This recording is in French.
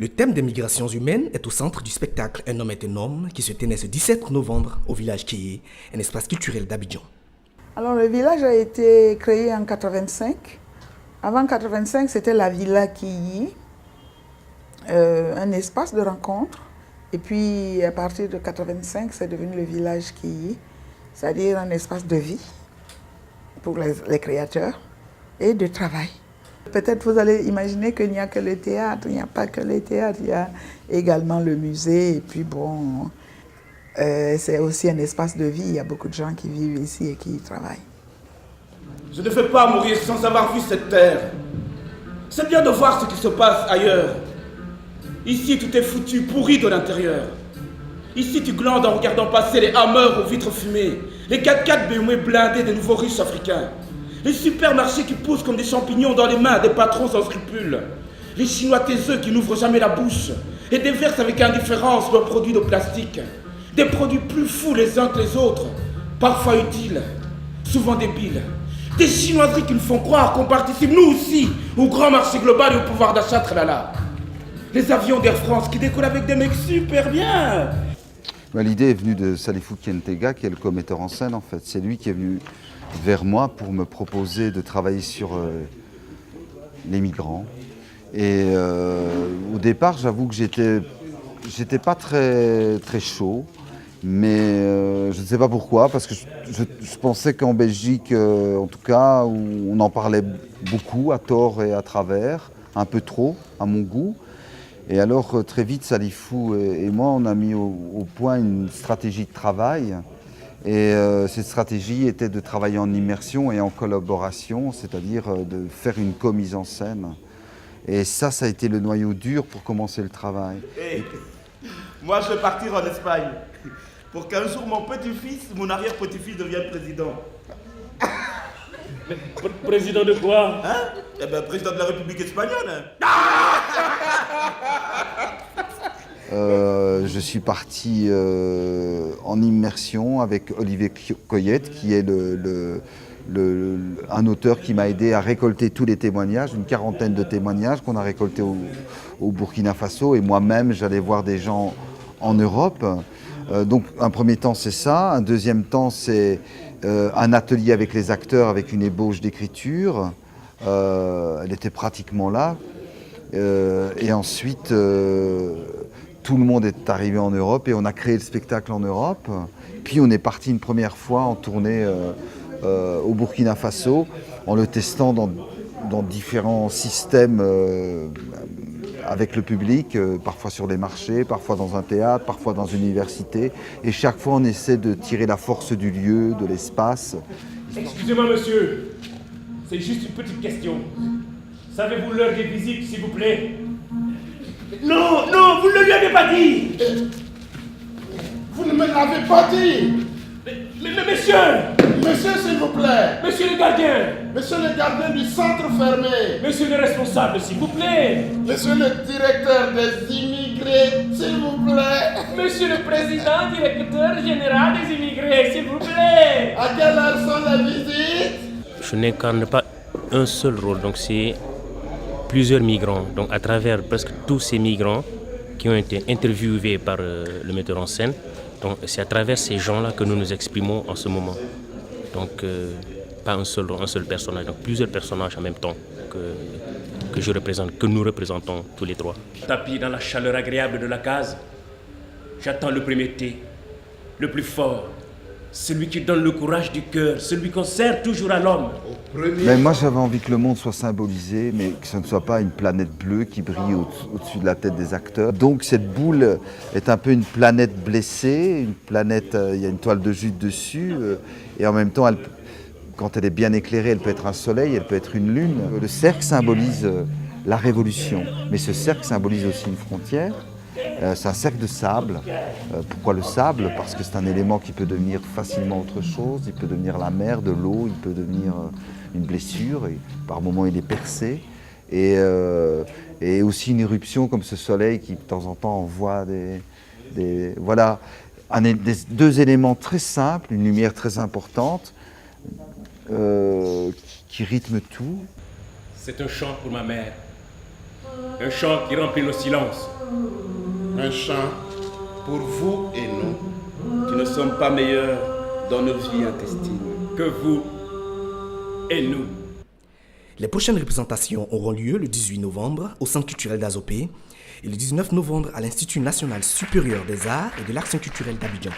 Le thème des migrations humaines est au centre du spectacle Un homme est un homme qui se tenait ce 17 novembre au village Kéyé, un espace culturel d'Abidjan. Alors le village a été créé en 85. Avant 85, c'était la villa Kéyé, un espace de rencontre. Et puis à partir de 85, c'est devenu le village Kéyé, c'est-à-dire un espace de vie pour les créateurs et de travail. Peut-être vous allez imaginer qu'il n'y a que le théâtre, il n'y a pas que le théâtre, il y a également le musée et puis bon, c'est aussi un espace de vie, il y a beaucoup de gens qui vivent ici et qui y travaillent. Je ne veux pas mourir sans avoir vu cette terre. C'est bien de voir ce qui se passe ailleurs. Ici, tout est foutu, pourri de l'intérieur. Ici, tu glandes en regardant passer les hammers aux vitres fumées, les 4x4 BMW blindés des nouveaux riches africains, les supermarchés qui poussent comme des champignons dans les mains des patrons sans scrupules, les Chinois taiseux qui n'ouvrent jamais la bouche et déversent avec indifférence leurs produits de plastique, des produits plus fous les uns que les autres, parfois utiles, souvent débiles, des chinoiseries qui nous font croire qu'on participe nous aussi au grand marché global et au pouvoir d'achat tralala. Les avions d'Air France qui décollent avec des mecs super bien. L'idée est venue de Salifou Kientega, qui est le co-metteur en scène en fait. C'est lui qui est venu vers moi pour me proposer de travailler sur les migrants. Et au départ, j'avoue que j'étais pas très chaud, mais je ne sais pas pourquoi, parce que je pensais qu'en Belgique, en tout cas, où on en parlait beaucoup, à tort et à travers, un peu trop, à mon goût. Et alors, très vite, Salifou et moi, on a mis au point une stratégie de travail. Et cette stratégie était de travailler en immersion et en collaboration, c'est-à-dire de faire une co-mise en scène. Et ça a été le noyau dur pour commencer le travail. Hey, moi, je vais partir en Espagne pour qu'un jour mon petit-fils, mon arrière-petit-fils devienne président. Président de quoi? Hein? Eh ben, président de la République espagnole. Je suis parti en immersion avec Olivier Coyette, qui est un auteur qui m'a aidé à récolter tous les témoignages, une quarantaine de témoignages qu'on a récoltés au Burkina Faso. Et moi-même, j'allais voir des gens en Europe. Donc un premier temps, c'est ça. Un deuxième temps, c'est un atelier avec les acteurs, avec une ébauche d'écriture. Elle était pratiquement là. Et ensuite, tout le monde est arrivé en Europe et on a créé le spectacle en Europe. Puis on est parti une première fois en tournée au Burkina Faso, en le testant dans différents systèmes avec le public, parfois sur les marchés, parfois dans un théâtre, parfois dans une université. Et chaque fois, on essaie de tirer la force du lieu, de l'espace. Excusez-moi, monsieur. C'est juste une petite question. Savez-vous l'heure des visites, s'il vous plaît? Non, non, vous ne lui avez pas dit. Vous ne me l'avez pas dit. Mais monsieur! Monsieur, s'il vous plaît. Monsieur le gardien! Monsieur le gardien du centre fermé. Monsieur le responsable, s'il vous plaît! Monsieur le directeur des immigrés, s'il vous plaît. Monsieur le président, directeur général des immigrés, s'il vous plaît! À quelle heure sont les visites? Je n'incarne pas un seul rôle, donc c'est plusieurs migrants. Donc à travers presque tous ces migrants qui ont été interviewés par le metteur en scène, donc c'est à travers ces gens-là que nous nous exprimons en ce moment. Donc pas un seul personnage, donc plusieurs personnages en même temps que je représente, que nous représentons tous les trois. Tapis dans la chaleur agréable de la case, j'attends le premier thé, le plus fort, celui qui donne le courage du cœur, celui qu'on sert toujours à l'homme. Mais moi, j'avais envie que le monde soit symbolisé, mais que ce ne soit pas une planète bleue qui brille au-dessus de la tête des acteurs. Donc cette boule est un peu une planète blessée, une planète, il y a une toile de jute dessus, et en même temps, quand elle est bien éclairée, elle peut être un soleil, elle peut être une lune. Le cercle symbolise la révolution, mais ce cercle symbolise aussi une frontière. C'est un cercle de sable. Pourquoi le sable? Parce que c'est un élément qui peut devenir facilement autre chose. Il peut devenir la mer, de l'eau, il peut devenir une blessure. Et par moments, il est percé. Et aussi une éruption comme ce soleil qui, de temps en temps, envoie voilà, deux éléments très simples, une lumière très importante qui rythme tout. C'est un chant pour ma mère. Un chant qui remplit nos silences. Un chant pour vous et nous. Qui ne sommes pas meilleurs dans nos vies intestines. Que vous et nous. Les prochaines représentations auront lieu le 18 novembre au Centre culturel d'Azopé et le 19 novembre à l'Institut national supérieur des arts et de l'action culturelle d'Abidjan.